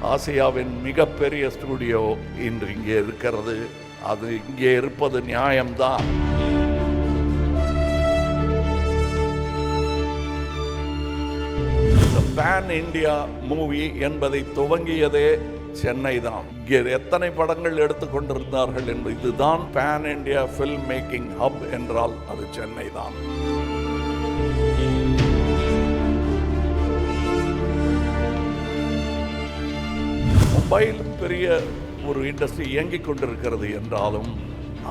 ஆசியாவின் மிகப்பெரிய ஸ்டுடியோ இன்று இங்கே இருக்கிறது. அது இங்கே இருப்பது நியாயம்தான். பேன் இந்தியா மூவி என்பதை துவங்கியதே சென்னை தான். இங்கே எத்தனை படங்கள் எடுத்துக்கொண்டிருந்தார்கள் என்று. இதுதான் pan India film making hub என்றால் அது சென்னை தான். மும்பையிலும் பெரிய ஒரு இண்டஸ்ட்ரி இயங்கிக் கொண்டிருக்கிறது என்றாலும்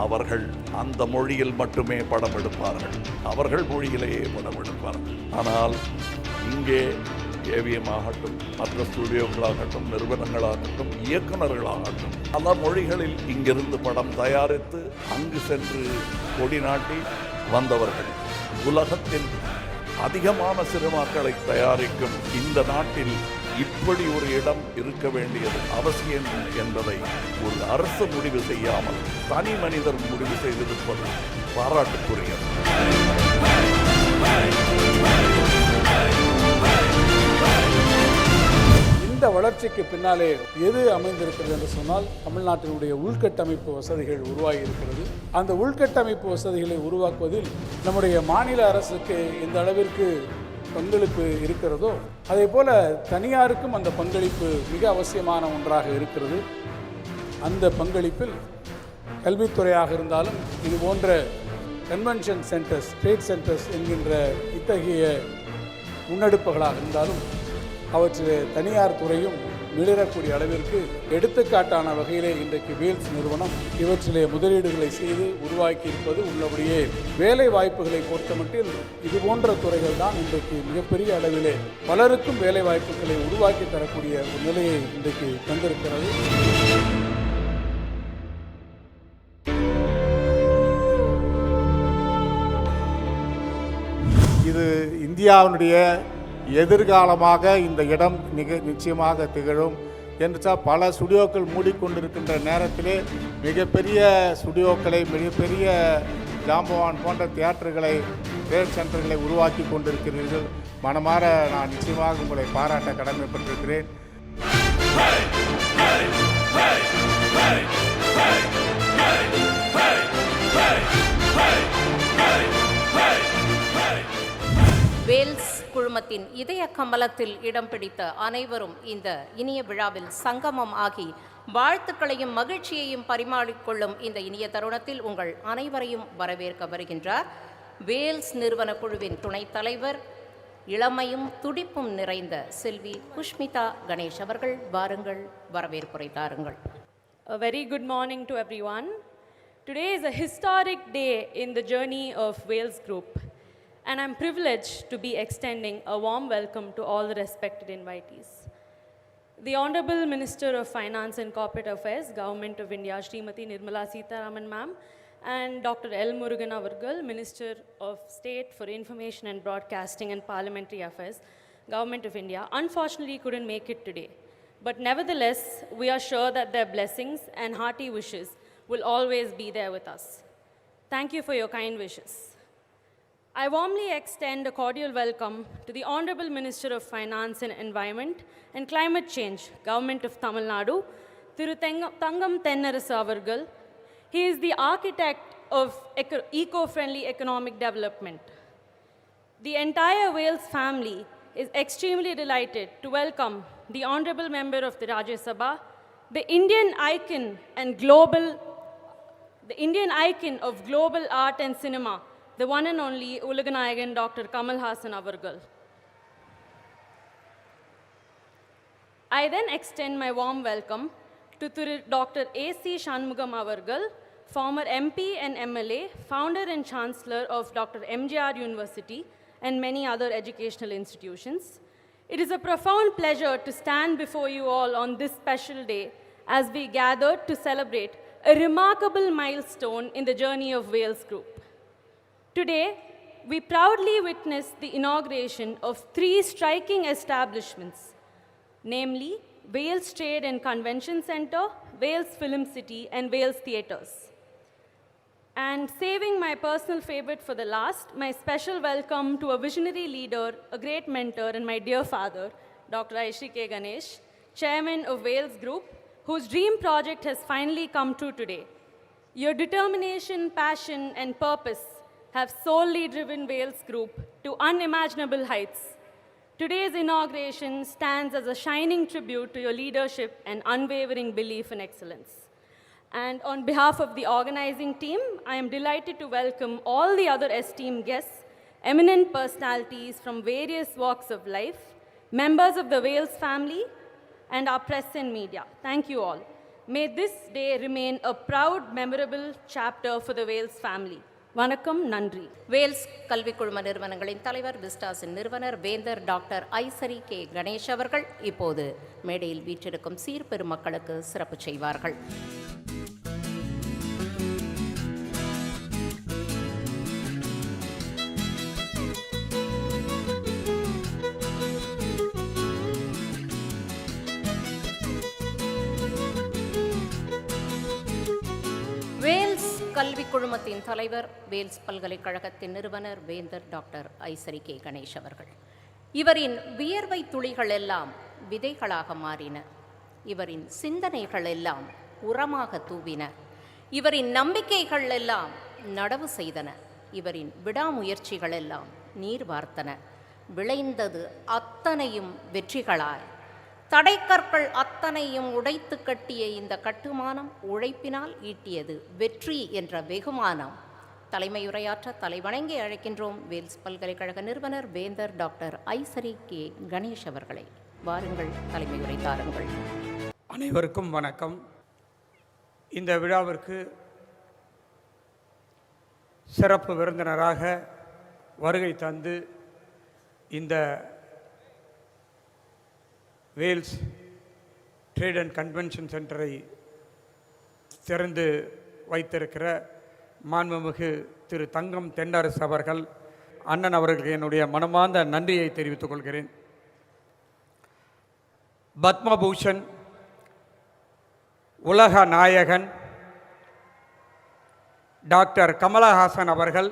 அவர்கள் அந்த மொழியில் மட்டுமே படம் எடுப்பார்கள். அவர்கள் மொழியிலேயே படம் எடுப்பார்கள். ஆனால் இங்கே ஏவிஎம் ஆகட்டும், மற்ற ஸ்டுடியோக்களாகட்டும், நிறுவனங்களாகட்டும், இயக்குநர்களாகட்டும், பல மொழிகளில் இங்கிருந்து படம் தயாரித்து அங்கு சென்று கொடி நாட்டி வந்தவர்கள். உலகத்தில் அதிகமான சினிமாக்களை தயாரிக்கும் இந்த நாட்டில் இப்படி ஒரு இடம் இருக்க வேண்டியது அவசியம் என்பதை ஒரு அரசு முடிவு செய்யாமல் தனி மனிதர் முடிவு செய்திருப்பது பாராட்டுக்குரியது. இந்த வளர்ச்சிக்கு பின்னாலே எது அமைந்திருக்கிறது என்று சொன்னால், தமிழ்நாட்டினுடைய உள்கட்டமைப்பு வசதிகள் உருவாகி இருக்கிறது. அந்த உள்கட்டமைப்பு வசதிகளை உருவாக்குவதில் நம்முடைய மாநில அரசுக்கு இந்த அளவிற்கு பங்களிப்பு இருக்கிறதோ, அதே போல தனியாருக்கும் அந்த பங்களிப்பு மிக அவசியமான ஒன்றாக இருக்கிறது. அந்த பங்களிப்பில் கல்வித்துறையாக இருந்தாலும், இது போன்ற கன்வென்ஷன் சென்டர்ஸ், ட்ரேட் சென்டர்ஸ் என்கின்ற இத்தகைய முன்னெடுப்புகளாக இருந்தாலும் அவற்றில் தனியார் துறையும் மிளிரக்கூடிய அளவிற்கு எடுத்துக்காட்டான வகையிலே இன்றைக்கு வேல்ஸ் நிறுவனம் இவற்றிலே முதலீடுகளை செய்து உருவாக்கி இருப்பது உள்ளபடியே வேலை வாய்ப்புகளை பொறுத்தமட்டில் இது போன்ற துறைகள் தான் இன்றைக்கு மிகப்பெரிய அளவிலே பலருக்கும் வேலை வாய்ப்புகளை உருவாக்கி தரக்கூடிய ஒரு நிலையை இன்றைக்கு தந்திருக்கிறது. இது இந்தியாவினுடைய எதிர்காலமாக இந்த இடம் நிச்சயமாக திகழும் என்று பல ஸ்டுடியோக்கள் மூடிக்கொண்டிருக்கின்ற நேரத்திலே மிகப்பெரிய ஸ்டுடியோக்களை, மிகப்பெரிய ஜாம்பவான் போன்ற தியேட்டர்களை, ட்ரேட் சென்டர்களை உருவாக்கி கொண்டிருக்கிறீர்கள். மனமாற நான் நிச்சயமாக உங்களை பாராட்ட கடமைப்பட்டிருக்கிறேன். வேல்ஸ் குழுமத்தின் இதய கமலத்தில் இடம் பிடித்த அனைவரும் இந்த இனிய விழாவில் சங்கமம் ஆகி வாழ்த்துக்களையும் மகிழ்ச்சியையும் பரிமாறிக்கொள்ளும் இந்த இனிய தருணத்தில் உங்கள் அனைவரையும் வரவேற்க வருகின்றார் வேல்ஸ் நிறுவன குழுவின் துணைத் தலைவர், இளமையும் துடிப்பும் நிறைந்த செல்வி குஷ்மிதா கணேஷ் அவர்கள். வாருங்கள், வரவேற்புரை தாருங்கள். A very good morning to everyone. Today is a historic day in the journey of Wales Group. And I'm privileged to be extending a warm welcome to all the respected invitees. The Honorable Minister of Finance and Corporate Affairs, Government of India, Srimati Nirmala Sitharaman ma'am, and Dr. L. Murugan Avargal, Minister of State for Information and Broadcasting and Parliamentary Affairs, Government of India, unfortunately couldn't make it today. But nevertheless, we are sure that their blessings and hearty wishes will always be there with us. Thank you for your kind wishes. I warmly extend a cordial welcome to the Honorable Minister of Finance and Environment and Climate Change, Government of Tamil Nadu, Thiru Thangam Thennarasu Avargal. He is the architect of eco-friendly economic development. The entire Wales family is extremely delighted to welcome the Honorable Member of the Rajya Sabha, the Indian icon of global art and cinema, the one and only Ulaganayagan Dr. Kamal Haasan Avargal. I then extend my warm welcome to Dr. A.C. Shanmugam Avargal, former MP and MLA, founder and chancellor of Dr. MGR University and many other educational institutions. It is a profound pleasure to stand before you all on this special day as we gathered to celebrate a remarkable milestone in the journey of Wales Group. Today, we proudly witness the inauguration of 3 striking establishments, namely Wales Trade and Convention Centre, Wales Film City, and Wales Theatres. And saving my personal favorite for the last, my special welcome to a visionary leader, a great mentor, and my dear father, Dr. Aishi K. Ganesh, Chairman of Wales Group, whose dream project has finally come true today. Your determination, passion, and purpose have solely driven Wales Group to unimaginable heights. Today's inauguration stands as a shining tribute to your leadership and unwavering belief in excellence. And on behalf of the organizing team, I am delighted to welcome all the other esteemed guests, eminent personalities from various walks of life, members of the Wales family, and our press and media. Thank you all. May this day remain a proud, memorable chapter for the Wales family. வணக்கம், நன்றி. Wales கல்விக் குழும நிறுவனங்களின் தலைவர், விஸ்டாஸின் நிறுவனர் வேந்தர் doctor Ishari K Ganesh அவர்கள் இப்போது மேடையில் வீற்றிருக்கும் சீர்பெருமக்களுக்கு சிறப்பு செய்வார்கள். வேல்ஸ் கல்விக் குழுமத்தின் தலைவர், வேல்ஸ் பல்கலைக்கழகத்தின் நிறுவனர் வேந்தர் டாக்டர் ஐசரி கே கணேஷ் அவர்கள். இவரின் வியர்வை துளிகள் எல்லாம் விதைகளாக மாறின. இவரின் சிந்தனைகள் எல்லாம் உரமாக தூவின. இவரின் நம்பிக்கைகள் எல்லாம் நடவு செய்தன. இவரின் விடாமுயற்சிகள் எல்லாம் நீர் வார்த்தன. விளைந்தது அத்தனையும் வெற்றிகளாய். தடைக்கற்கள் அத்தனையும் உடைத்து கட்டிய இந்த கட்டுமானம் உழைப்பினால் ஈட்டியது வெற்றி என்ற வெகுமானம். தலைமையுரையாற்ற தலைவணங்கி அழைக்கின்றோம் வேல்ஸ் பல்கலைக்கழக நிறுவனர் வேந்தர் டாக்டர் ஐசரி கே கணேஷ் அவர்களை. வாருங்கள், தலைமையுரை தாருங்கள். அனைவருக்கும் வணக்கம். இந்த விழாவிற்கு சிறப்பு விருந்தினராக வருகை தந்து இந்த வேல்ஸ் ட்ரேட் அண்ட் கன்வென்ஷன் சென்டரை திறந்து வைத்திருக்கிற மாண்புமிகு திரு தங்கம் தென்னரசு அவர்கள், அண்ணன் அவர்களுக்கு என்னுடைய மனமார்ந்த நன்றியை தெரிவித்துக் கொள்கிறேன். பத்மபூஷன், உலக நாயகன் டாக்டர் கமலஹாசன் அவர்கள்,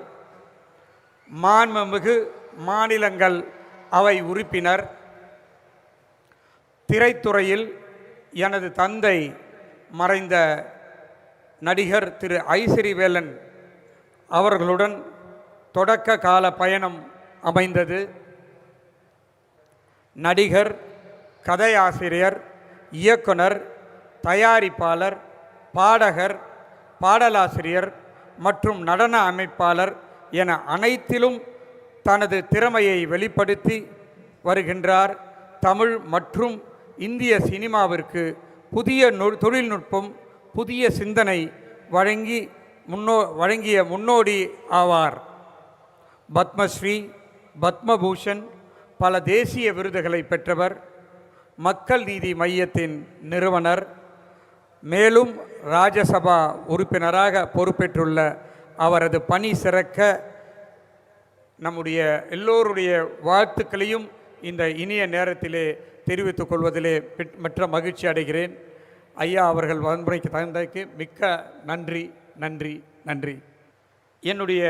மாண்புமிகு மாநிலங்கள் அவை உறுப்பினர், திரைத்துறையில் எனது தந்தை மறைந்த நடிகர் திரு ஐசரி வேலன் அவர்களுடன் தொடக்க கால பயணம் அமைந்தது. நடிகர், கதையாசிரியர், இயக்குனர், தயாரிப்பாளர், பாடகர், பாடலாசிரியர் மற்றும் நடன அமைப்பாளர் என அனைத்திலும் தனது திறமையை வெளிப்படுத்தி வருகின்றார். தமிழ் மற்றும் இந்திய சினிமாவிற்கு புதிய தொழில்நுட்பம், புதிய சிந்தனை வழங்கிய முன்னோடி ஆவார். பத்மஸ்ரீ, பத்மபூஷன், பல தேசிய விருதுகளை பெற்றவர். மக்கள் நீதி மையத்தின் நிறுவனர். மேலும் ராஜ்யசபா உறுப்பினராக பொறுப்பேற்றுள்ள அவரது பணி சிறக்க நம்முடைய எல்லோருடைய வாழ்த்துக்களையும் இந்த இனிய நேரத்திலே தெரிவித்துக் கொள்வதிலே மற்ற மகிழ்ச்சி அடைகிறேன். ஐயா அவர்கள் வன்முறைக்கு தகுந்தமைக்கு மிக்க நன்றி நன்றி நன்றி. என்னுடைய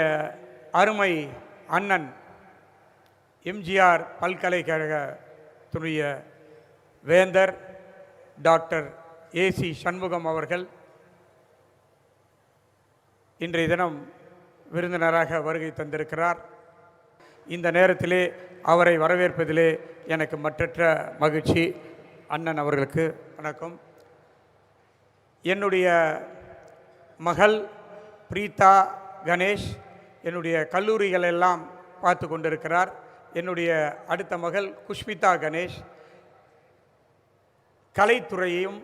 அருமை அண்ணன் எம்ஜிஆர் பல்கலைக்கழகத்துடைய வேந்தர் டாக்டர் ஏசி சண்முகம் அவர்கள் இன்றைய தினம் விருந்தினராக வருகை தந்திருக்கிறார். இந்த நேரத்திலே அவரை வரவேற்பதிலே எனக்கு மற்றற்ற மகிழ்ச்சி. அண்ணன் அவர்களுக்கு வணக்கம். என்னுடைய மகள் பிரீதா கணேஷ் என்னுடைய கல்லூரிகள் எல்லாம் பார்த்து கொண்டிருக்கிறார். என்னுடைய அடுத்த மகள் குஷ்மிதா கணேஷ் கலைத்துறையையும்,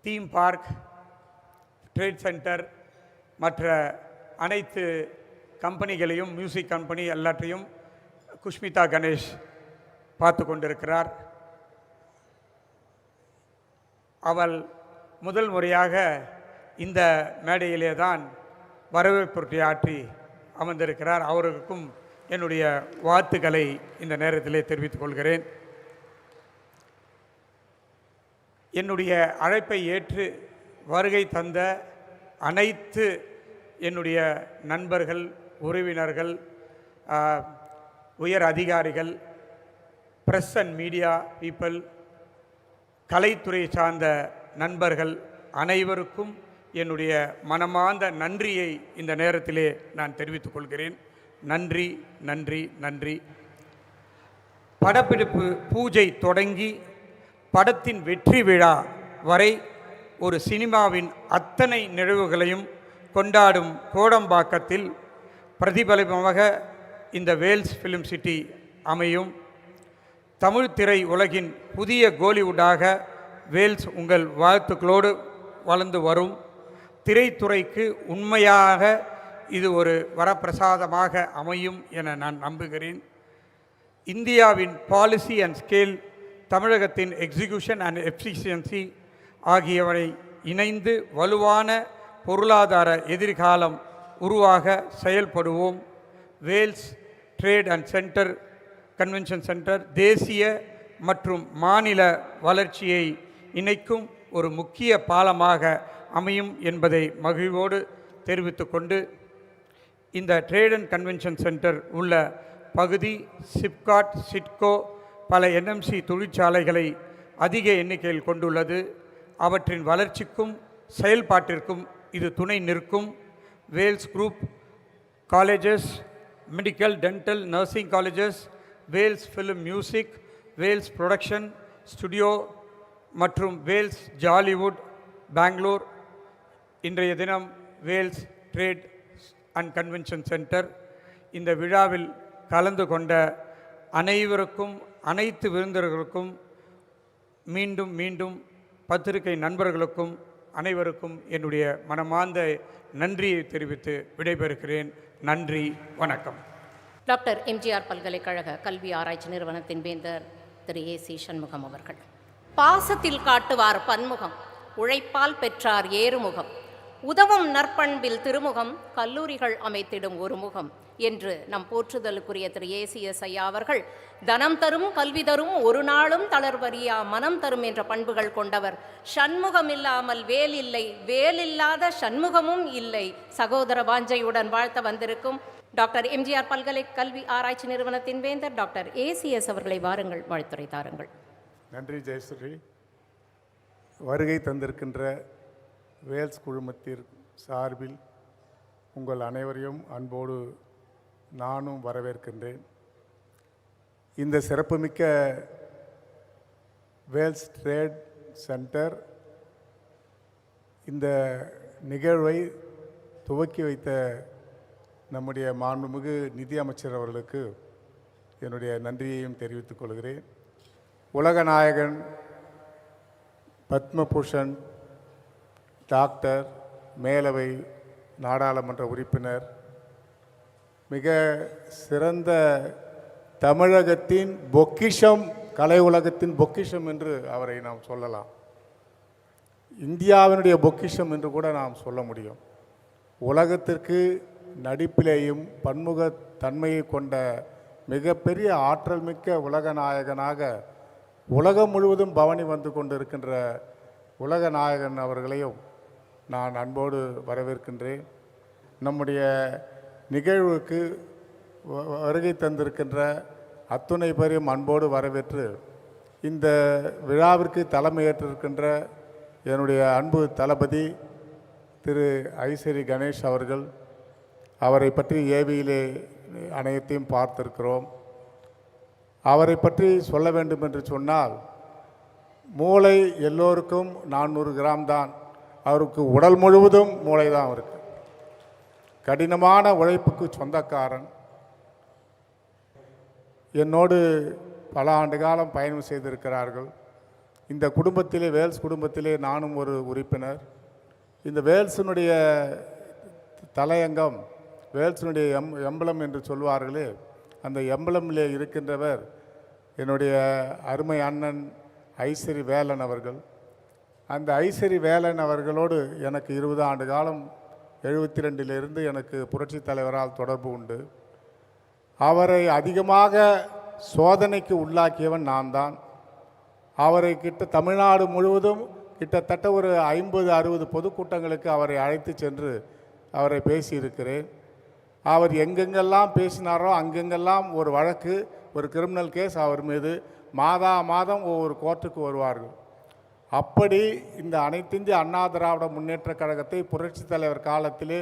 தீம் பார்க், ட்ரேட் சென்டர், மற்ற அனைத்து கம்பெனிகளையும், மியூசிக் கம்பெனி எல்லாத்தையும் குஷ்மிதா கணேஷ் பார்த்து கொண்டிருக்கிறார். அவள் முதல் முறையாக இந்த மேடையிலே தான் வரவேற்புரை ஆற்றி அமர்ந்திருக்கிறார். அவருக்கும் என்னுடைய வாழ்த்துக்களை இந்த நேரத்திலே தெரிவித்துக் கொள்கிறேன். என்னுடைய அழைப்பை ஏற்று வருகை தந்த அனைத்து என்னுடைய நண்பர்கள், உறவினர்கள், உயர் அதிகாரிகள், பிரஸ் அண்ட் மீடியா பீப்பிள், கலைத்துறை சார்ந்த நண்பர்கள் அனைவருக்கும் என்னுடைய மனமார்ந்த நன்றியை இந்த நேரத்திலே நான் தெரிவித்துக் கொள்கிறேன். நன்றி, நன்றி, நன்றி. படப்பிடிப்பு பூஜை தொடங்கி படத்தின் வெற்றி விழா வரை ஒரு சினிமாவின் அத்தனை நிகழ்வுகளையும் கொண்டாடும் கோடம்பாக்கத்தில் பிரதிபலிப்பமாக இந்த வேல்ஸ் ஃபிலிம் சிட்டி அமையும். தமிழ் திரை உலகின் புதிய கோலிவுட்டாக வேல்ஸ் உங்கள் வாழ்த்துக்களோடு வளர்ந்து வரும். திரைத்துறைக்கு உண்மையாக இது ஒரு வரப்பிரசாதமாக அமையும் என நான் நம்புகிறேன். இந்தியாவின் பாலிசி அண்ட் ஸ்கேல், தமிழகத்தின் எக்ஸிகியூஷன் அண்ட் எஃபிஷியன்சி ஆகியவை இணைந்து வலுவான பொருளாதார எதிர்காலம் உருவாக செயல்படுவோம். Vels trade and centre convention centre தேசிய மற்றும் மாநில வளர்ச்சியை இணைக்கும் ஒரு முக்கிய பாலமாக அமையும் என்பதை மகிழ்வோடு தெரிவித்துக்கொண்டு, இந்த ட்ரேட் அண்ட் கன்வென்ஷன் சென்டர் உள்ள பகுதி சிப்காட், சிட்கோ, பல என்எம்சி தொழிற்சாலைகளை அதிக எண்ணிக்கையில் கொண்டுள்ளது. அவற்றின் வளர்ச்சிக்கும் செயல்பாட்டிற்கும் இது துணை நிற்கும். Vels group colleges, medical, dental, nursing colleges, Vels film music, Vels production studio மற்றும் வேல்ஸ் ஜாலிவுட் பெங்களூர், இன்றைய தினம் Vels trade and convention centre. இந்த விழாவில் கலந்து கொண்ட அனைவருக்கும், அனைத்து விருந்தினர்களுக்கும், மீண்டும் மீண்டும் பத்திரிகை நண்பர்களுக்கும் அனைவருக்கும் என்னுடைய மனமார்ந்த நன்றியை தெரிவித்து விடைபெறுகிறேன். நன்றி, வணக்கம். டாக்டர் எம்ஜிஆர் பல்கலைக்கழக கல்வி ஆராய்ச்சி நிறுவனத்தின் வேந்தர் திரு ஏ.சி. சண்முகம் அவர்கள். பாசத்தில் காட்டுவார் பன்முகம், உழைப்பால் பெற்றார் ஏறுமுகம், உதவும் நற்பண்பில் திருமுகம், கல்லூரிகள் அமைத்திடும் ஒரு முகம் என்று நம் போற்றுதலுக்குரிய திரு ஏசிஎஸ் ஐயா அவர்கள் தனம் தரும், கல்வி தரும், ஒரு நாளும் தளர்வறியா மனம் தரும் என்ற பண்புகள் கொண்டவர். சண்முகம் இல்லாமல் வேல் இல்லை, வேல் இல்லாத சண்முகமும் இல்லை. சகோதர வாஞ்சையுடன் வாழ்த்த வந்திருக்கும் டாக்டர் எம்ஜிஆர் பல்கலை கல்வி ஆராய்ச்சி நிறுவனத்தின் வேந்தர் டாக்டர் ஏசிஎஸ் அவர்களை வாருங்கள், வாழ்த்துரை தாருங்கள். நன்றி ஜெயஸ்ரீ. வருகை தந்திருக்கின்ற வேல்ஸ் குழுமத்தின் சார்பில் உங்கள் அனைவரையும் அன்போடு நானும் வரவேற்கின்றேன். இந்த சிறப்புமிக்க வேல்ஸ் ட்ரேட் சென்டர் இந்த நிகழ்வை துவக்கி வைத்த நம்முடைய மாண்புமிகு நிதியமைச்சர் அவர்களுக்கு என்னுடைய நன்றியையும் தெரிவித்துக் கொள்கிறேன். உலகநாயகன், பத்மபூஷன் டாக்டர், மேலவை நாடாளுமன்ற உறுப்பினர், மிக சிறந்த தமிழகத்தின் பொக்கிஷம், கலை உலகத்தின் பொக்கிஷம் என்று அவரை நாம் சொல்லலாம். இந்தியாவினுடைய பொக்கிஷம் என்று கூட நாம் சொல்ல முடியும். உலகத்திற்கு நடிப்பிலேயும் பன்முகத்தன்மையை கொண்ட மிகப்பெரிய ஆற்றல் மிக்க உலக நாயகனாக உலகம் முழுவதும் பவனி வந்து கொண்டிருக்கின்ற உலக நாயகன் அவர்களையும் நான் அன்போடு வரவேற்கின்றேன். நம்முடைய நிகழ்வுக்கு வருகை தந்திருக்கின்ற அத்துணை பேரையும் அன்போடு வரவேற்று இந்த விழாவிற்கு தலைமையேற்றிருக்கின்ற என்னுடைய அன்பு தளபதி திரு ஐசரி கணேஷ் அவர்கள், அவரை பற்றி ஏவியிலே அனைத்தையும் பார்த்திருக்கிறோம். அவரை பற்றி சொல்ல வேண்டும் என்று சொன்னால், மூளை எல்லோருக்கும் 400 கிராம் தான், அவருக்கு உடல் முழுவதும் மூளை தான் அவருக்கு. கடினமான உழைப்புக்கு சொந்தக்காரன். என்னோடு பல ஆண்டு காலம் பயணம் செய்திருக்கிறார்கள். இந்த குடும்பத்திலே, வேல்ஸ் குடும்பத்திலே நானும் ஒரு உறுப்பினர். இந்த வேல்ஸினுடைய தலையங்கம், வேல்ஸினுடைய எம்பளம் என்று சொல்வார்களே, அந்த எம்பளமிலே இருக்கின்றவர் என்னுடைய அருமை அண்ணன் ஐசரி வேலன் அவர்கள். அந்த ஐசரி வேலன் அவர்களோடு எனக்கு 20 ஆண்டு காலம், 72லிருந்து எனக்கு புரட்சித் தலைவரால் தொடர்பு உண்டு. அவரை அதிகமாக சோதனைக்கு உள்ளாக்கியவன் நான் தான். அவரை தமிழ்நாடு முழுவதும் கிட்டத்தட்ட ஒரு 50-60 பொதுக்கூட்டங்களுக்கு அவரை அழைத்து சென்று அவரை பேசியிருக்கிறேன். அவர் எங்கெங்கெல்லாம் பேசினாரோ அங்கெங்கெல்லாம் ஒரு வழக்கு, ஒரு கிரிமினல் கேஸ் அவர் மீது மாதம் ஒவ்வொரு கோர்ட்டுக்கு வருவார்கள். அப்படி இந்த அனைத்திந்திய அண்ணா திராவிட முன்னேற்றக் கழகத்தை புரட்சித் தலைவர் காலத்திலே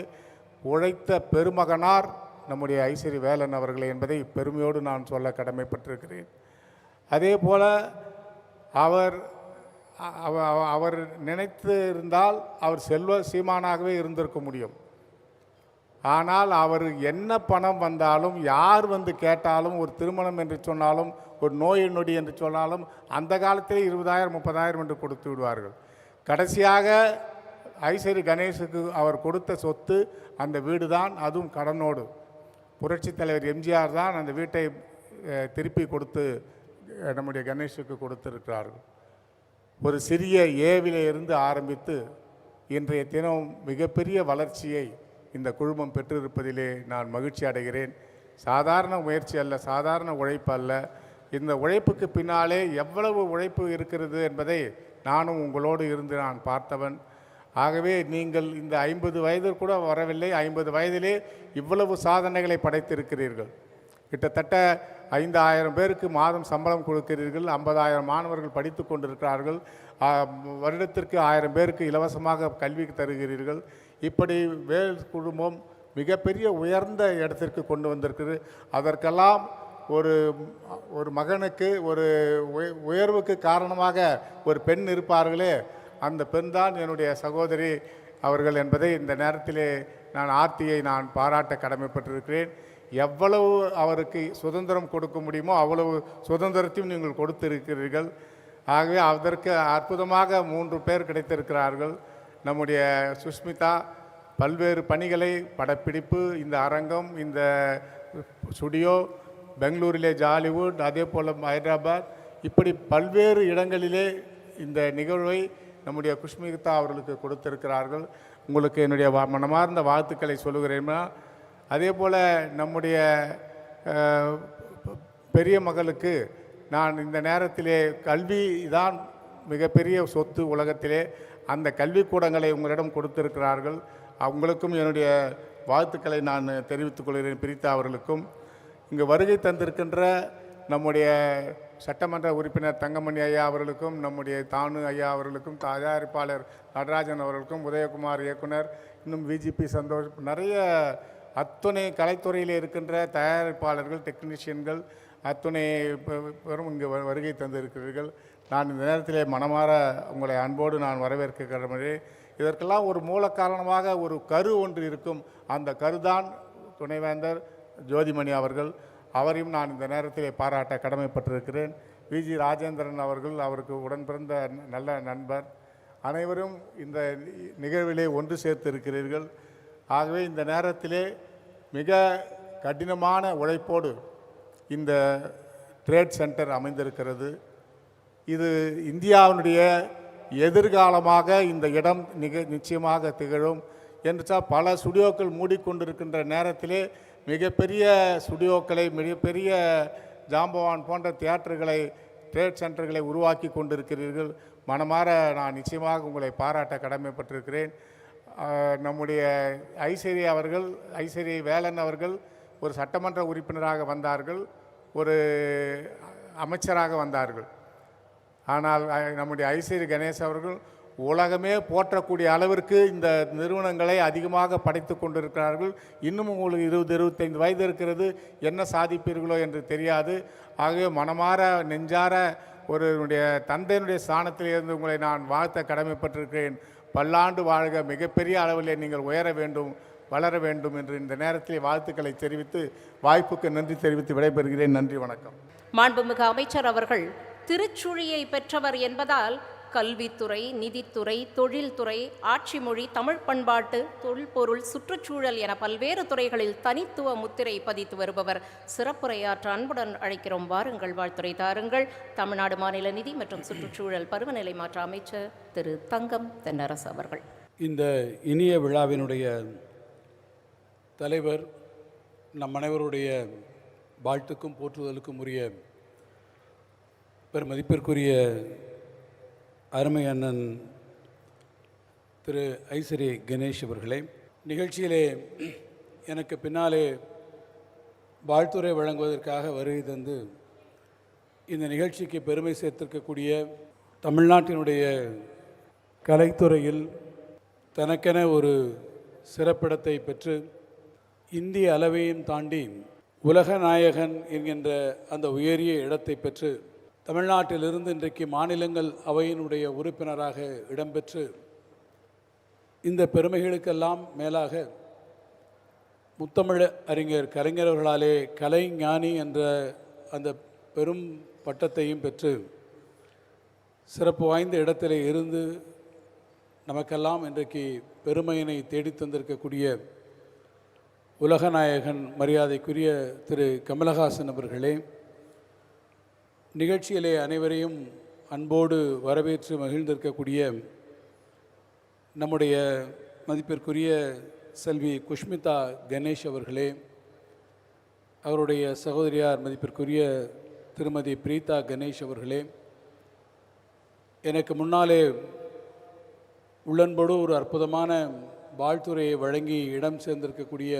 உழைத்த பெருமகனார் நம்முடைய ஐசரி வேலன் அவர்கள் என்பதை பெருமையோடு நான் சொல்ல கடமைப்பட்டிருக்கிறேன். அதே போல் அவர் நினைத்து இருந்தால் அவர் செல்வ சீமானாகவே இருந்திருக்க முடியும். ஆனால் அவர் என்ன பணம் வந்தாலும், யார் வந்து கேட்டாலும், ஒரு திருமணம் என்று சொன்னாலும், ஒரு நோய் நொடி என்று சொன்னாலும் அந்த காலத்திலே 20,000 30,000 என்று கொடுத்து விடுவார்கள். கடைசியாக ஐசரி கணேஷுக்கு அவர் கொடுத்த சொத்து அந்த வீடு தான், அதுவும் கடனோடு. புரட்சித் தலைவர் எம்ஜிஆர் தான் அந்த வீட்டை திருப்பி கொடுத்து நம்முடைய கணேஷுக்கு கொடுத்திருக்கிறார்கள். ஒரு சிறிய ஏவிலே இருந்து ஆரம்பித்து இன்றைய தினம் மிகப்பெரிய வளர்ச்சியை இந்த குழுமம் பெற்றிருப்பதிலே நான் மகிழ்ச்சி அடைகிறேன். சாதாரண முயற்சி அல்ல, சாதாரண உழைப்பு அல்ல. இந்த உழைப்புக்கு பின்னாலே எவ்வளவு உழைப்பு இருக்கிறது என்பதை நானும் உங்களோடு இருந்து நான் பார்த்தவன். ஆகவே நீங்கள் இந்த 50 வயது கூட வரவில்லை, 50 வயதிலே இவ்வளவு சாதனைகளை படைத்திருக்கிறீர்கள். கிட்டத்தட்ட 5,000 பேருக்கு மாதம் சம்பளம் கொடுக்கிறீர்கள். 50,000 மாணவர்கள் படித்து கொண்டிருக்கிறார்கள். வருடத்திற்கு 1000 பேருக்கு இலவசமாக கல்வி தருகிறீர்கள். இப்படி வேல்ஸ் குழுமம் மிகப்பெரிய உயர்ந்த இடத்திற்கு கொண்டு வந்திருக்கிறது. அதற்கெல்லாம் ஒரு மகனுக்கு ஒரு உயர்வுக்கு காரணமாக ஒரு பெண் இருப்பார்களே, அந்த பெண் தான் என்னுடைய சகோதரி அவர்கள் என்பதை இந்த நேரத்திலே நான் ஆர்த்தியை நான் பாராட்ட கடமைப்பட்டிருக்கிறேன். எவ்வளவு அவருக்கு சுதந்திரம் கொடுக்க முடியுமோ அவ்வளவு சுதந்திரத்தையும் நீங்கள் கொடுத்திருக்கிறீர்கள். ஆகவே அதற்கு அற்புதமாக 3 பேர் கிடைத்திருக்கிறார்கள். நம்முடைய சுஷ்மிதா பல்வேறு பணிகளை, படப்பிடிப்பு, இந்த அரங்கம், இந்த ஸ்டுடியோ, பெங்களூரிலே ஜாலிவுட், அதே போல் ஹைதராபாத், இப்படி பல்வேறு இடங்களிலே இந்த நிகழ்வை நம்முடைய குஷ்மிதா அவர்களுக்கு கொடுத்திருக்கிறார்கள். உங்களுக்கு என்னுடைய மனமார்ந்த வாழ்த்துக்களை சொல்லுகிறேன்னா, அதே போல் நம்முடைய பெரிய மகளுக்கு நான் இந்த நேரத்திலே கல்வி தான் மிகப்பெரிய சொத்து உலகத்திலே, அந்த கல்விக்கூடங்களை உங்களிடம் கொடுத்திருக்கிறார்கள். அவங்களுக்கும் என்னுடைய வாழ்த்துக்களை நான் தெரிவித்துக் கொள்கிறேன். பிரித்தா அவர்களுக்கும் இங்கு வருகை தந்திருக்கின்ற நம்முடைய சட்டமன்ற உறுப்பினர் தங்கமணி ஐயா அவர்களுக்கும், நம்முடைய தானு ஐயா அவர்களுக்கும், தயாரிப்பாளர் நடராஜன் அவர்களுக்கும், உதயகுமார் இயக்குனர், இன்னும் விஜிபி சந்தோஷ், நிறைய அத்துணை கலைத்துறையில் இருக்கின்ற தயாரிப்பாளர்கள், டெக்னீஷியன்கள் அத்துணை பெரும் இங்கு வருகை தந்திருக்கிறீர்கள். நான் இந்த நேரத்திலே மனமாற உங்களை அன்போடு நான் வரவேற்க கடமையே. இதற்கெல்லாம் ஒரு மூல காரணமாக ஒரு கரு ஒன்று இருக்கும். அந்த கருதான் துணைவேந்தர் ஜோதிமணி அவர்கள். அவரையும் நான் இந்த நேரத்திலே பாராட்ட கடமைப்பட்டிருக்கிறேன். விஜி ராஜேந்திரன் அவர்கள், அவருக்கு உடன் பிறந்த நல்ல நண்பர். அனைவரும் இந்த நிகழ்விலே ஒன்று சேர்த்து இருக்கிறீர்கள். ஆகவே இந்த நேரத்திலே மிக கடினமான உழைப்போடு இந்த ட்ரேட் சென்டர் அமைந்திருக்கிறது. இது இந்தியாவினுடைய எதிர்காலமாக இந்த இடம் நிச்சயமாக திகழும் என்று பல ஸ்டுடியோக்கள் மூடிக்கொண்டிருக்கின்ற நேரத்திலே மிகப்பெரிய ஸ்டுடியோக்களை, மிகப்பெரிய ஜாம்பவான் போன்ற தியேட்டர்களை, ட்ரேட் சென்டர்களை உருவாக்கி கொண்டிருக்கிறீர்கள். மனமாற நான் நிச்சயமாக உங்களை பாராட்ட கடமைப்பட்டிருக்கிறேன். நம்முடைய ஐசரி வேலன் அவர்கள் ஒரு சட்டமன்ற உறுப்பினராக வந்தார்கள், ஒரு அமைச்சராக வந்தார்கள். ஆனால் நம்முடைய ஐசரி கணேஷ் அவர்கள் உலகமே போற்றக்கூடிய அளவிற்கு இந்த நிறுவனங்களை அதிகமாக படைத்து கொண்டிருக்கிறார்கள். இன்னும் உங்களுக்கு 20-25 வயது இருக்கிறது, என்ன சாதிப்பீர்களோ என்று தெரியாது. ஆகவே மனமாற நெஞ்சார ஒருடைய தந்தையினுடைய ஸ்தானத்தில் இருந்து உங்களை நான் வாழ்த்த கடமைப்பட்டிருக்கிறேன். பல்லாண்டு வாழ்க, மிகப்பெரிய அளவில் நீங்கள் உயர வேண்டும், வளர வேண்டும் என்று இந்த நேரத்தில் வாழ்த்துக்களை தெரிவித்து வாய்ப்புக்கு நன்றி தெரிவித்து விடைபெறுகிறேன். நன்றி, வணக்கம். மாண்புமிகு அமைச்சர் அவர்கள் திருச்சுழியை பெற்றவர் என்பதால் கல்வித்துறை, நிதித்துறை, தொழில்துறை, ஆட்சி மொழி, தமிழ் பண்பாட்டு, தொல்பொருள், சுற்றுச்சூழல் என பல்வேறு துறைகளில் தனித்துவ முத்திரை பதித்து வருபவர். சிறப்புரையாற்ற அன்புடன் அழைக்கிறோம். வாருங்கள், வாழ்த்துரை தாருங்கள். தமிழ்நாடு மாநில நிதி மற்றும் சுற்றுச்சூழல் பருவநிலை மாற்ற அமைச்சர் திரு தங்கம் தென்னரசு அவர்கள். இந்த இனிய விழாவினுடைய தலைவர், நம் அனைவருடைய வாழ்த்துக்கும் போற்றுதலுக்கும் உரிய பெருமதிப்பிற்குரிய அருமை அண்ணன் திரு ஐசரி கணேஷ் அவர்களே, நிகழ்ச்சியிலே எனக்கு பின்னாலே வாழ்த்துரை வழங்குவதற்காக வருகை தந்து இந்த நிகழ்ச்சிக்கு பெருமை சேர்த்திருக்கக்கூடிய தமிழ்நாட்டினுடைய கலைத்துறையில் தனக்கென ஒரு சிறப்பிடத்தை பெற்று இந்திய அளவையும் தாண்டி உலக நாயகன் என்கின்ற அந்த உயரிய இடத்தை பெற்று தமிழ்நாட்டிலிருந்து இன்றைக்கு மாநிலங்கள் அவையினுடைய உறுப்பினராக இடம்பெற்று இந்த பெருமைகளுக்கெல்லாம் மேலாக முத்தமிழ் அறிஞர் கலைஞர் அவர்களாலே கலைஞானி என்ற அந்த பெரும் பட்டத்தையும் பெற்று சிறப்பு வாய்ந்த இடத்திலே இருந்து நமக்கெல்லாம் இன்றைக்கு பெருமையினை தேடித் தந்திருக்கக்கூடிய உலகநாயகன் மரியாதைக்குரிய திரு கமலஹாசன் அவர்களே, நிகழ்ச்சியிலே அனைவரையும் அன்போடு வரவேற்று மகிழ்ந்திருக்கக்கூடிய நம்முடைய மதிப்பிற்குரிய செல்வி குஷ்மிதா கணேஷ் அவர்களே, அவருடைய சகோதரியார் மதிப்பிற்குரிய திருமதி பிரீதா கணேஷ் அவர்களே, எனக்கு முன்னாலே உள்ளன்போடு ஒரு அற்புதமான வாழ்த்துறையை வழங்கி இடம் சேர்ந்திருக்கக்கூடிய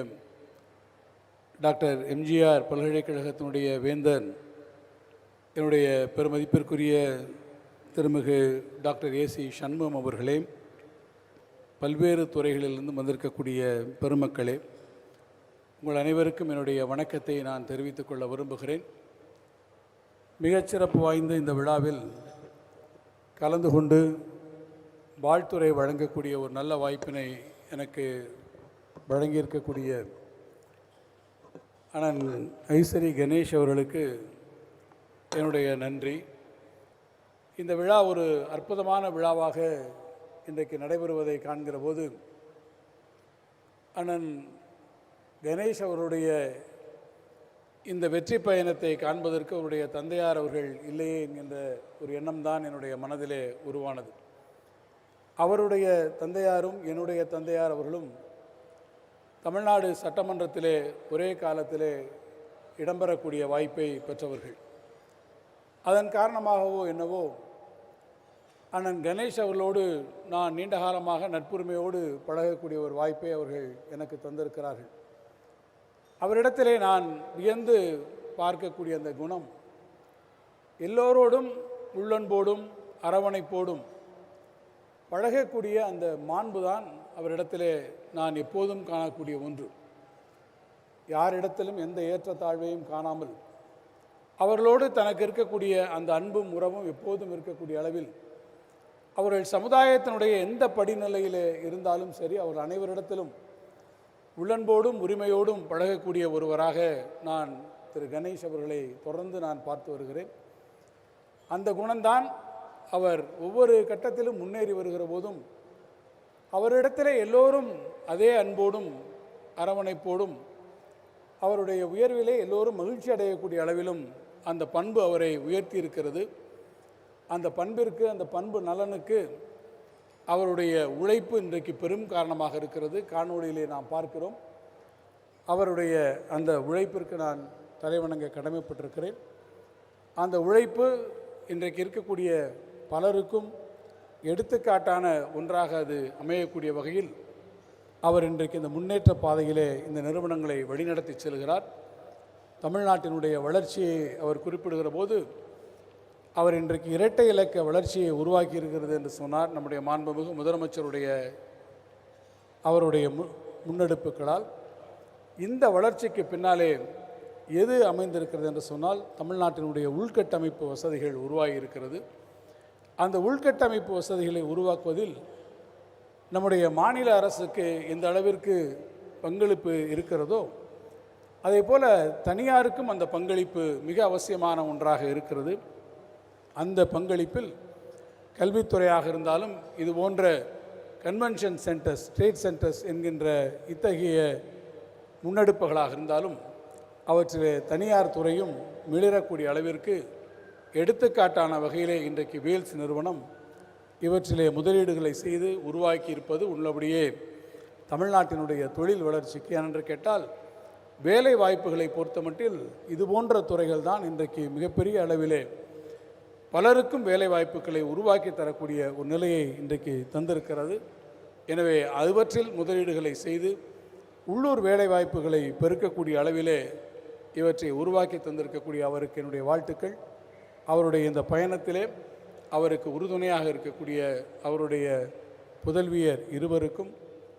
டாக்டர் எம்ஜிஆர் பல்கலைக்கழகத்தினுடைய வேந்தன் என்னுடைய பெருமதிப்பிற்குரிய திருமிகு டாக்டர் ஏசி சண்முகம் அவர்களே, பல்வேறு துறைகளிலிருந்து வந்திருக்கக்கூடிய பெருமக்களே, உங்கள் அனைவருக்கும் என்னுடைய வணக்கத்தை நான் தெரிவித்துக் கொள்ள விரும்புகிறேன். மிகச்சிறப்பு வாய்ந்த இந்த விழாவில் கலந்து கொண்டு வாழ்த்துறை வழங்கக்கூடிய ஒரு நல்ல வாய்ப்பினை எனக்கு வழங்கியிருக்கக்கூடிய அண்ணன் ஐசரி கணேஷ் அவர்களுக்கு என்னுடைய நன்றி. இந்த விழா ஒரு அற்புதமான விழாவாக இன்றைக்கு நடைபெறுவதை காண்கிற போது அண்ணன் கணேஷ் அவருடைய இந்த வெற்றி பயணத்தை காண்பதற்கு அவருடைய தந்தையார் அவர்கள் இல்லையே என்கின்ற ஒரு எண்ணம்தான் என்னுடைய மனதிலே உருவானது. அவருடைய தந்தையாரும் என்னுடைய தந்தையார் அவர்களும் தமிழ்நாடு சட்டமன்றத்திலே ஒரே காலத்திலே இடம்பெறக்கூடிய வாய்ப்பை பெற்றவர்கள். அதன் காரணமாகவோ என்னவோ அண்ணன் கணேஷ் அவர்களோடு நான் நீண்ட காலமாக நட்புரிமையோடு பழகக்கூடிய ஒரு வாய்ப்பை அவர்கள் எனக்கு தந்திருக்கிறார்கள். அவரிடத்திலே நான் வியந்து பார்க்கக்கூடிய அந்த குணம், எல்லோரோடும் உள்ளன்போடும் அரவணைப்போடும் பழகக்கூடிய அந்த மாண்புதான் அவரிடத்திலே நான் எப்போதும் காணக்கூடிய ஒன்று. யாரிடத்திலும் எந்த ஏற்றத்தாழ்வையும் காணாமல் அவர்களோடு தனக்கு இருக்கக்கூடிய அந்த அன்பும் உறவும் எப்போதும் இருக்கக்கூடிய அளவில் அவர்கள் சமுதாயத்தினுடைய எந்த படிநிலையிலே இருந்தாலும் சரி, அவர்கள் அனைவரிடத்திலும் உள்ளன்போடும் உரிமையோடும் பழகக்கூடிய ஒருவராக நான் திரு கணேஷ் அவர்களை தொடர்ந்து நான் பார்த்து வருகிறேன். அந்த குணம்தான் அவர் ஒவ்வொரு கட்டத்திலும் முன்னேறி வருகிற போதும் அவரிடத்திலே எல்லோரும் அதே அன்போடும் அரவணைப்போடும் அவருடைய உயர்விலே எல்லோரும் மகிழ்ச்சி அடையக்கூடிய அளவிலும் அந்த பண்பு அவரை உயர்த்தி இருக்கிறது. அந்த பண்பிற்கு, அந்த பண்பு நலனுக்கு அவருடைய உழைப்பு இன்றைக்கு பெரும் காரணமாக இருக்கிறது. காணொளியிலே நாம் பார்க்கிறோம். அவருடைய அந்த உழைப்பிற்கு நான் தலைவணங்க கடமைப்பட்டிருக்கிறேன். அந்த உழைப்பு இன்றைக்கு இருக்கக்கூடிய பலருக்கும் எடுத்துக்காட்டான ஒன்றாக அது அமையக்கூடிய வகையில் அவர் இன்றைக்கு இந்த முன்னேற்ற பாதையிலே இந்த நிறுவனங்களை வழிநடத்தி செல்கிறார். தமிழ்நாட்டினுடைய வளர்ச்சியை அவர் குறிப்பிடுகிற போது அவர் இன்றைக்கு இரட்டை இலக்க வளர்ச்சியை உருவாக்கி இருக்கிறது என்று சொன்னார். நம்முடைய மாண்புமிகு முதலமைச்சருடைய அவருடைய முன்னெடுப்புகளால் இந்த வளர்ச்சிக்கு பின்னாலே எது அமைந்திருக்கிறது என்று சொன்னால் தமிழ்நாட்டினுடைய உள்கட்டமைப்பு வசதிகள் உருவாகி இருக்கிறது. அந்த உள்கட்டமைப்பு வசதிகளை உருவாக்குவதில் நம்முடைய மாநில அரசுக்கு எந்த அளவிற்கு பங்களிப்பு இருக்கிறதோ அதே போல் தனியாருக்கும் அந்த பங்களிப்பு மிக அவசியமான ஒன்றாக இருக்கிறது. அந்த பங்களிப்பில் கல்வித்துறையாக இருந்தாலும் இது போன்ற கன்வென்ஷன் சென்டர்ஸ், ட்ரேட் சென்டர்ஸ் என்கின்ற இத்தகைய முன்னெடுப்புகளாக இருந்தாலும் அவற்றிலே தனியார் துறையும் மிளிரக்கூடிய அளவிற்கு எடுத்துக்காட்டான வகையிலே இன்றைக்கு வேல்ஸ் நிறுவனம் இவற்றிலே முதலீடுகளை செய்து உருவாக்கி இருப்பது உள்ளபடியே தமிழ்நாட்டினுடைய தொழில் வளர்ச்சிக்கு என்று கேட்டால் வேலை வாய்ப்புகளை பொறுத்தமட்டில் இது போன்ற துறைகள் தான் இன்றைக்கு மிகப்பெரிய அளவிலே பலருக்கும் வேலை வாய்ப்புகளை உருவாக்கி தரக்கூடிய ஒரு நிலையை இன்றைக்கு தந்திருக்கிறது. எனவே அதுவற்றில் முதலீடுகளை செய்து உள்ளூர் வேலை வாய்ப்புகளை பெருக்கக்கூடிய அளவிலே இவற்றை உருவாக்கி தந்திருக்கக்கூடிய அவருக்கு என்னுடைய வாழ்த்துக்கள். அவருடைய இந்த பயணத்திலே அவருக்கு உறுதுணையாக இருக்கக்கூடிய அவருடைய புதல்வியர் இருவருக்கும்,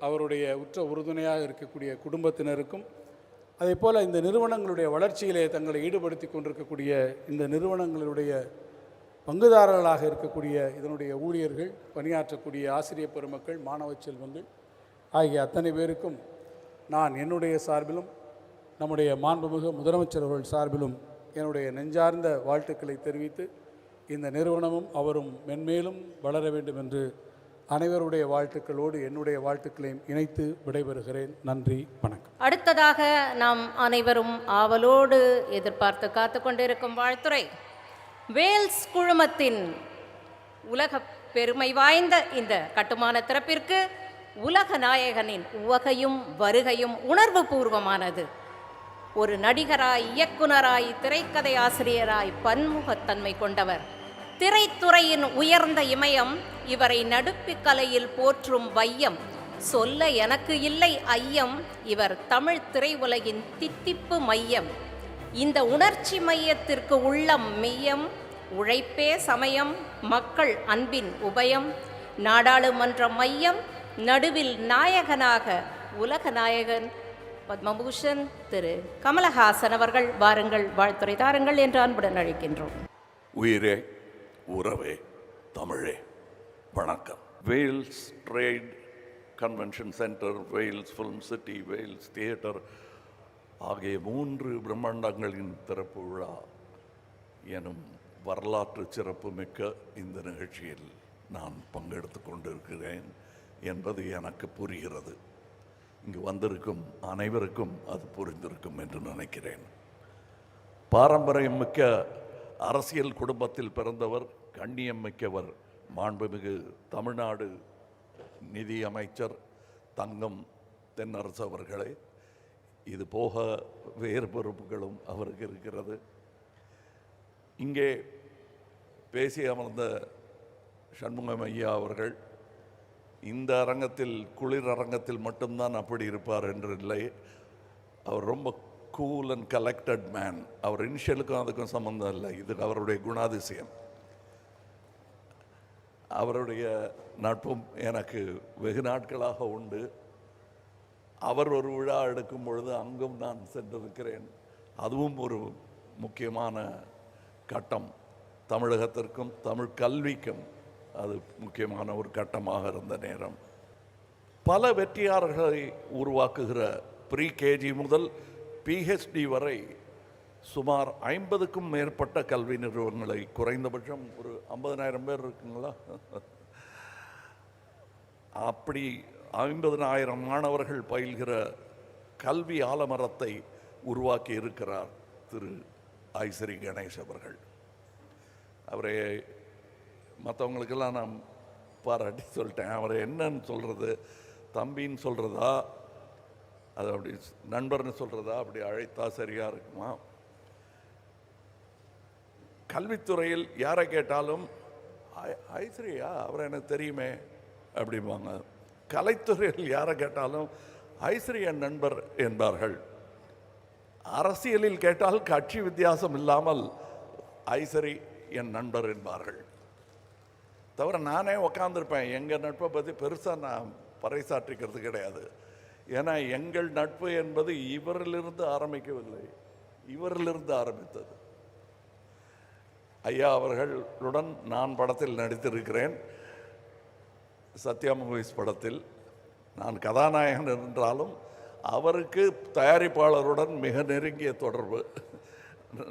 அவருடைய உற்ற உறுதுணையாக இருக்கக்கூடிய குடும்பத்தினருக்கும், அதேபோல் இந்த நிறுவனங்களுடைய வளர்ச்சியிலே தங்களை ஈடுபடுத்தி கொண்டிருக்கக்கூடிய இந்த நிறுவனங்களுடைய பங்குதாரர்களாக இருக்கக்கூடிய இதனுடைய ஊழியர்கள், பணியாற்றக்கூடிய ஆசிரியர் பெருமக்கள், மாணவ செல்வங்கள் ஆகிய அத்தனை பேருக்கும் நான் என்னுடைய சார்பிலும் நம்முடைய மாண்புமிகு முதலமைச்சர் அவர்கள் சார்பிலும் என்னுடைய நெஞ்சார்ந்த வாழ்த்துக்களை தெரிவித்து, இந்த நிறுவனமும் அவரும் மென்மேலும் வளர வேண்டும் என்று அனைவருடைய வாழ்த்துக்களோடு என்னுடைய வாழ்த்துக்களையும் இணைத்து விடைபெறுகிறேன். நன்றி, வணக்கம். அடுத்ததாக நாம் அனைவரும் ஆவலோடு எதிர்பார்த்து காத்து கொண்டிருக்கும் வாழ்த்துரை வேல்ஸ் குழுமத்தின் உலக பெருமை வாய்ந்த இந்த கட்டுமான திறப்பிற்கு உலக நாயகனின் உவகையும் வருகையும் உணர்வு பூர்வமானது. ஒரு நடிகராய், இயக்குனராய், திரைக்கதை ஆசிரியராய் பன்முகத்தன்மை கொண்டவர். திரைத்துறையின் உயர்ந்த இமயம், இவரை நடுப்புக் கலையில் போற்றும் வையம். சொல்ல எனக்கு இல்லை ஐயம், இவர் தமிழ் திரையுலகின் தித்திப்பு மையம். இந்த உணர்ச்சி மையத்திற்கு உள்ளம் மெய்யம், உழைப்பே சமயம், மக்கள் அன்பின் உபயம். நாடாளுமன்ற மையம், நடுவில் நாயகனாக உலக நாயகன் பத்மபூஷன் திரு கமலஹாசன் அவர்கள் வாருங்கள், வாழ்த்துரை தாருங்கள் என்று அன்புடன் அழைக்கின்றோம். உயிரே, உறவே, தமிழே, வணக்கம். Vels trade convention centre, Vels film city, Vels theatre ஆகிய 3 பிரம்மாண்டங்களின் திறப்பு விழா எனும் வரலாற்று சிறப்பு மிக்க இந்த நிகழ்ச்சியில் நான் பங்கெடுத்து கொண்டிருக்கிறேன் என்பது எனக்கு புரிகிறது. இங்கு வந்திருக்கும் அனைவருக்கும் அது புரிந்திருக்கும் என்று நினைக்கிறேன். பாரம்பரியம் மிக்க அரசியல் குடும்பத்தில் பிறந்தவர், கண்ணியம் மிக்கவர், மாண்புமிகு தமிழ்நாடு நிதி அமைச்சர் தங்கம் தென்னரசு அவர்களே. இது போக வேறு பொறுப்புகளும் அவருக்கு இருக்கிறது. இங்கே பேசி அமர்ந்த சண்முகம் ஐயா அவர்கள் இந்த அரங்கத்தில், குளிர் அரங்கத்தில் மட்டும்தான் அப்படி இருப்பார் என்று இல்லை. அவர் ரொம்ப கூல் அண்ட் கலெக்டட் மேன். அவர் இனிஷியலுக்கும் அதுக்கும் சம்மந்தம் இல்லை, இது அவருடைய குணாதிசயம். அவருடைய நட்பும் எனக்கு வெகு நாட்களாக உண்டு. அவர் ஒரு விழா எடுக்கும் பொழுது அங்கும் நான் சென்றிருக்கிறேன். அதுவும் ஒரு முக்கியமான கட்டம். தமிழகத்திற்கும் தமிழ் கல்விக்கும் அது முக்கியமான ஒரு கட்டமாக இருந்த நேரம். பல வெற்றியாளர்களை உருவாக்குகிற ப்ரீ கேஜி முதல் பிஹெச்டி வரை சுமார் 50க்கும் மேற்பட்ட கல்வி நிறுவனங்களை, குறைந்தபட்சம் ஒரு 50,000 பேர் இருக்குங்களா, அப்படி 50,000 மாணவர்கள் பயில்கிற கல்வி ஆலமரத்தை உருவாக்கி இருக்கிறார் திரு ஐசரி கணேஷ் அவர்கள். அவரை மற்றவங்களுக்கெல்லாம் நான் பாராட்டி சொல்லிட்டேன். அவரை என்னன்னு சொல்கிறது, தம்பின்னு சொல்கிறதா, அது அப்படி நண்பர்னு சொல்கிறதா, அப்படி அழைத்தா சரியாக இருக்குமா? கல்வித்துறையில் யாரை கேட்டாலும் ஐஸ்வர்யா அவரை எனக்கு தெரியுமே அப்படிம்பாங்க. கலைத்துறையில் யாரை கேட்டாலும் ஐஸ்வர்யா நண்பர் என்பார்கள். அரசியலில் கேட்டால் கட்சி வித்தியாசம் இல்லாமல் ஐசரி என் நண்பர் என்பார்கள். தவிர நானே உக்காந்துருப்பேன். எங்கள் நட்பை பற்றி பெருசாக நான் பறைசாற்றிக்கிறது கிடையாது. ஏன்னா எங்கள் நட்பு என்பது இவரிலிருந்து ஆரம்பிக்கவில்லை, இவரிலிருந்து ஆரம்பித்தது. ஐயா அவர்களுடன் நான் படத்தில் நடித்திருக்கிறேன். சத்யா மூவிஸ் படத்தில் நான் கதாநாயகன் என்றாலும் அவருக்கு தயாரிப்பாளருடன் மிக நெருங்கிய தொடர்பு.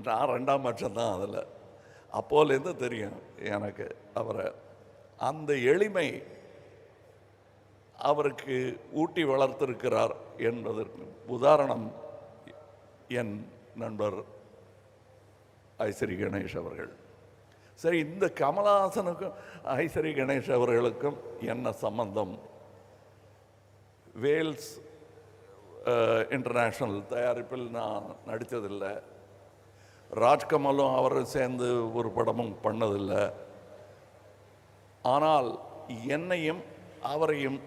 நான் 2ஆம் பட்சம்தான் அதில். அப்போலேருந்து தெரியும் எனக்கு அவரை. அந்த எளிமை அவருக்கு ஊட்டி வளர்த்திருக்கிறார் என்பதற்கு உதாரணம் என் நண்பர் ஐசரி கணேஷ் அவர்கள். சரி, இந்த கமலஹாசனுக்கும் ஐசரி கணேஷ் அவர்களுக்கும் என்ன சம்பந்தம்? வேல்ஸ் இன்டர்நேஷ்னல் தயாரிப்பில் நான் நடித்ததில்லை. ராஜ்கமலும் அவரும் சேர்ந்து ஒரு படமும் பண்ணதில்லை. ஆனால் என்னையும் அவரையும்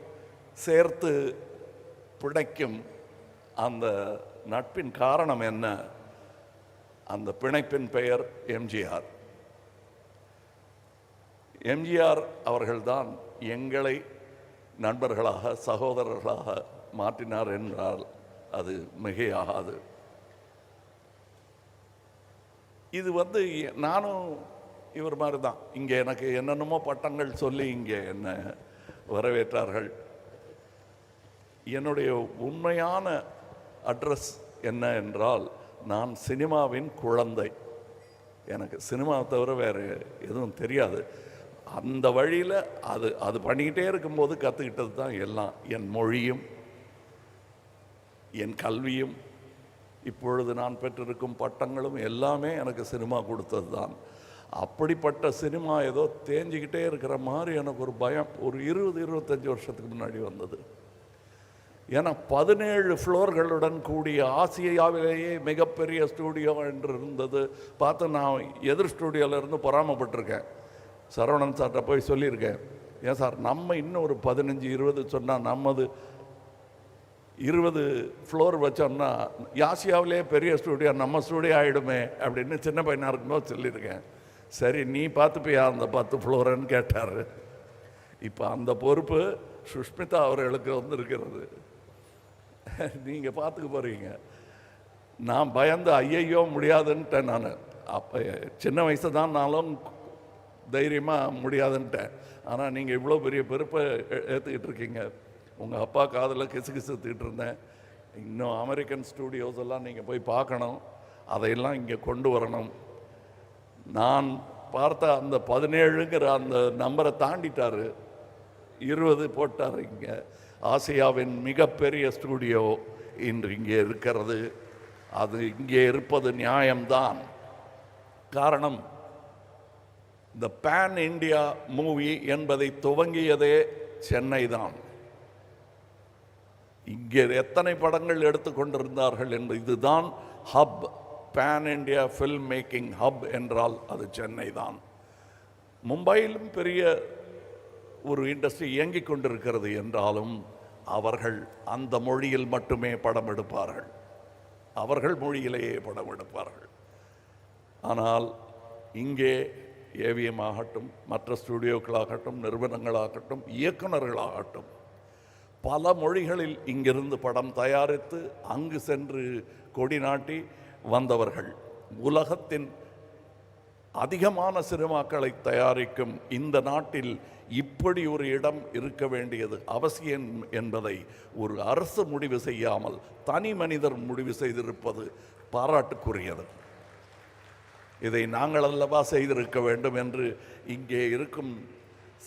சேர்த்து பிணைக்கும் அந்த நட்பின் காரணம் என்ன? அந்த பிணைப்பின் பெயர் எம்ஜிஆர். எம்ஜிஆர் அவர்கள்தான் எங்களை நண்பர்களாக சகோதரர்களாக மாற்றினார் என்றால் அது மிகையாகாது. இது நானும் இவர் மாதிரி தான். இங்கே எனக்கு என்னென்னமோ பட்டங்கள் சொல்லி இங்கே என்ன வரவேற்றார்கள். என்னுடைய உண்மையான அட்ரஸ் என்ன என்றால், நான் சினிமாவின் குழந்தை. எனக்கு சினிமாவை தவிர வேறு எதுவும் தெரியாது. அந்த வழியில் அது பண்ணிக்கிட்டே இருக்கும்போது கற்றுக்கிட்டது தான் எல்லாம். என் மொழியும் என் கல்வியும் இப்பொழுது நான் பெற்றிருக்கும் பட்டங்களும் எல்லாமே எனக்கு சினிமா கொடுத்தது தான். அப்படிப்பட்ட சினிமா ஏதோ தேஞ்சிக்கிட்டே இருக்கிற மாதிரி எனக்கு ஒரு பயம் ஒரு 20-25 வருஷத்துக்கு முன்னாடி வந்தது. ஏன்னா 17 ஃப்ளோர்களுடன் கூடிய ஆசியாவிலேயே மிகப்பெரிய ஸ்டூடியோ என்று இருந்தது பார்த்து நான் எதிர் ஸ்டூடியோவிலேருந்து பொறாமப்பட்டிருக்கேன். சரவணன் சார்கிட்ட போய் சொல்லியிருக்கேன், ஏன் சார் நம்ம இன்னும் ஒரு 15-20 சொன்னால் நம்மது 20 ஃப்ளோர் வச்சோம்னா ஆசியாவிலே பெரிய ஸ்டூடியோ நம்ம ஸ்டூடியோ ஆகிடுமே அப்படின்னு சின்ன பையனாக இருக்கும்போது சொல்லியிருக்கேன். சரி நீ பார்த்துப்பியா அந்த 10 ஃப்ளோருன்னு கேட்டார். இப்போ அந்த பொறுப்பு சுஷ்மிதா அவர்களுக்கு இருக்கிறது. நீங்கள் பார்த்துக்க போகிறீங்க. நான் பயந்து ஐயையோ முடியாதுன்ட்டேன். நான் அப்போ சின்ன வயசு தான் நானும் தைரியமாக முடியாதுன்ட்டேன். ஆனால் நீங்கள் இவ்வளோ பெரிய பொறுப்பை ஏற்றுக்கிட்டு இருக்கீங்க. உங்கள் அப்பா காதில் கிசுகிசுத்துக்கிட்டு இருந்தேன். இன்னும் அமெரிக்கன் ஸ்டூடியோஸ் எல்லாம் நீங்கள் போய் பார்க்கணும், அதையெல்லாம் இங்கே கொண்டு வரணும். நான் பார்த்த அந்த 17ங்கிற அந்த நம்பரை தாண்டிட்டார், 20 போட்டார். இங்கே ஆசியாவின் மிகப்பெரிய ஸ்டூடியோ இன்று இங்கே இருக்கிறது. அது இங்கே இருப்பது நியாயம்தான். காரணம், இந்த பேன் இண்டியா மூவி என்பதை துவங்கியதே சென்னை தான். இங்கே எத்தனை படங்கள் எடுத்துக்கொண்டிருந்தார்கள் என்பது இதுதான் hub. Pan India film making hub என்றால் அது சென்னை தான். மும்பையிலும் பெரிய ஒரு இண்டஸ்ட்ரி இயங்கிக் கொண்டிருக்கிறது என்றாலும் அவர்கள் அந்த மொழியில் மட்டுமே படம் எடுப்பார்கள், அவர்கள் மொழியிலேயே படம் எடுப்பார்கள். ஆனால் இங்கே ஏவிஎம் ஆகட்டும், மற்ற ஸ்டூடியோக்களாகட்டும், நிறுவனங்களாகட்டும், இயக்குநர்களாகட்டும், பல மொழிகளில் இங்கிருந்து படம் தயாரித்து அங்கு சென்று கொடி நாட்டி வந்தவர்கள். உலகத்தின் அதிகமான சினிமாக்களை தயாரிக்கும் இந்த நாட்டில் இப்படி ஒரு இடம் இருக்க வேண்டியது அவசியம் என்பதை ஒரு அரசு முடிவு செய்யாமல் தனி மனிதர் முடிவு செய்திருப்பது பாராட்டுக்குரியது. இதை நாங்கள் அல்லவா செய்திருக்க வேண்டும் என்று இங்கே இருக்கும்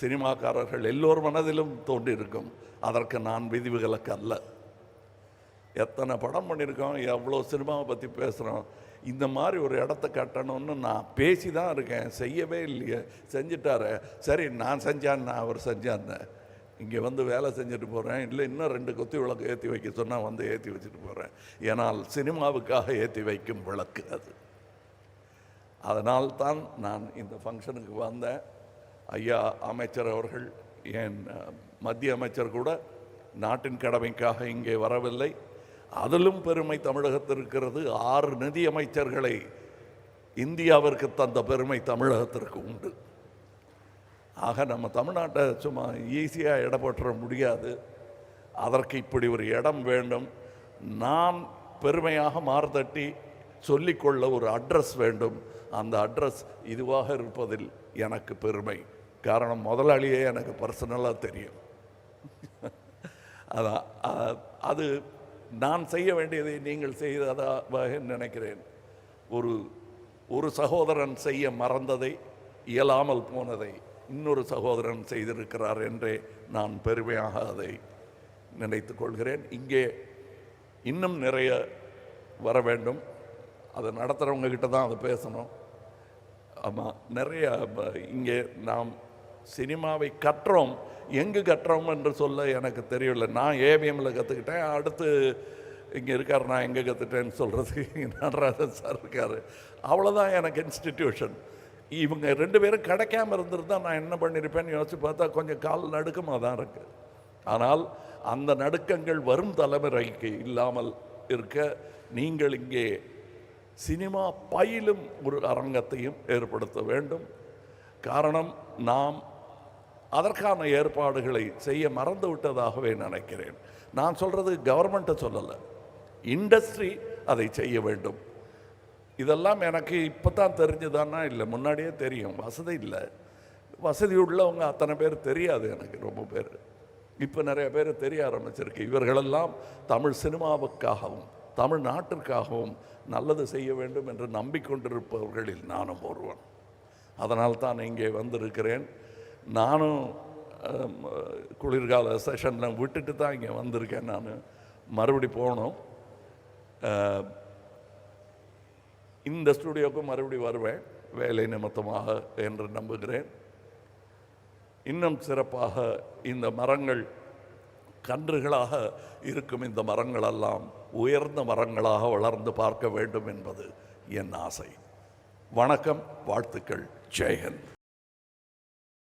சினிமாக்காரர்கள் எல்லோர் மனதிலும் தோன்றியிருக்கும். அதற்கு நான் விதிவிலக்கு அல்ல. எத்தனை படம் பண்ணியிருக்கோம், எவ்வளோ சினிமாவை பற்றி பேசுகிறோம். இந்த மாதிரி ஒரு இடத்த கட்டணும்னு நான் பேசி தான் இருக்கேன், செய்யவே இல்லையே. செஞ்சிட்டாரு, சரி நான் செஞ்சேன், நான் அவர் செஞ்சான்னு இங்கே வேலை செஞ்சுட்டு போகிறேன். இல்லை இன்னும் 2 குத்தி விளக்கு ஏற்றி வைக்க சொன்னால் ஏற்றி வச்சுட்டு போகிறேன். ஏன்னால் சினிமாவுக்காக ஏற்றி வைக்கும் விளக்கு அது. அதனால்தான் நான் இந்த ஃபங்க்ஷனுக்கு வந்தேன். ஐயா அமைச்சர் அவர்கள், என் மத்திய அமைச்சர் கூட நாட்டின் கடமைக்காக இங்கே வரவில்லை. அதிலும் பெருமை தமிழகத்தில் இருக்கிறது. 6 நிதி அமைச்சர்களை இந்தியாவிற்கு தந்த பெருமை தமிழகத்திற்கு உண்டு. ஆக நம்ம தமிழ்நாட்டை சும்மா ஈஸியாக இடம் போட்டுற முடியாது. அதற்கு இப்படி ஒரு இடம் வேண்டும். நான் பெருமையாக மார்தட்டி சொல்லிக்கொள்ள ஒரு அட்ரஸ் வேண்டும். அந்த அட்ரஸ் இதுவாக இருப்பதில் எனக்கு பெருமை. காரணம், முதலாளியே எனக்கு பர்சனலாக தெரியும். அதான் அது நான் செய்ய வேண்டியதை நீங்கள் செய்ததாக நினைக்கிறேன். ஒரு சகோதரன் செய்ய மறந்ததை, இயலாமல் போனதை இன்னொரு சகோதரன் செய்திருக்கிறார் என்றே நான் பெருமையாக அதை நினைத்து கொள்கிறேன். இங்கே இன்னும் நிறைய வர வேண்டும். அதை நடத்துகிறவங்க கிட்ட தான் அதை பேசணும். ஆமாம், நிறைய இங்கே நாம் சினிமாவை கற்றோம். எங்கு கற்றோம் என்று சொல்ல எனக்கு தெரியல. நான் ஏவிஎம்மில் கற்றுக்கிட்டேன். அடுத்து இங்கே இருக்கார், நான் எங்கே கற்றுட்டேன்னு சொல்கிறதுக்கு நடராஜன் சார் இருக்கார். அவ்வளோதான் எனக்கு இன்ஸ்டிடியூஷன். இவங்க 2 பேரும் கிடைக்காம இருந்திருந்தால் நான் என்ன பண்ணியிருப்பேன்னு யோசிச்சு பார்த்தா கொஞ்சம் கால் நடுக்கமாக தான் இருக்குது. ஆனால் அந்த நடுக்கங்கள் வரும் தலைமுறைக்கு இல்லாமல் இருக்க நீங்கள் இங்கே சினிமா பயிலும் ஒரு அரங்கத்தையும் ஏற்படுத்த வேண்டும். காரணம், நாம் அதற்கான ஏற்பாடுகளை செய்ய மறந்து விட்டதாகவே நினைக்கிறேன். நான் சொல்கிறது கவர்மெண்ட்டை சொல்லலை, இண்டஸ்ட்ரி அதை செய்ய வேண்டும். இதெல்லாம் எனக்கு இப்போ தான் தெரிஞ்சுதான்னா இல்லை, முன்னாடியே தெரியும். வசதி இல்லை, வசதி உள்ளவங்க அத்தனை பேர் தெரியாது எனக்கு, ரொம்ப பேர். இப்போ நிறைய பேர் தெரிய ஆரம்பிச்சிருக்கு. இவர்களெல்லாம் தமிழ் சினிமாவுக்காகவும் தமிழ்நாட்டிற்காகவும் நல்லது செய்ய வேண்டும் என்று நம்பிக்கொண்டிருப்பவர்களில் நானும் ஒருவன். அதனால் தான் இங்கே வந்திருக்கிறேன். நானும் குளிர்கால செஷனில் விட்டுட்டு தான் இங்கே வந்திருக்கேன். நான் மறுபடி போகணும். இந்த ஸ்டுடியோவுக்கும் மறுபடி வருவேன் வேலை நிமித்தமாக என்று நம்புகிறேன். இன்னும் சிறப்பாக இந்த மரங்கள் கன்றுகளாக இருக்கும், இந்த மரங்களெல்லாம் உயர்ந்த மரங்களாக வளர்ந்து பார்க்க வேண்டும் என்பது என் ஆசை. வணக்கம், வாழ்த்துக்கள், ஜெயஹிந்த்.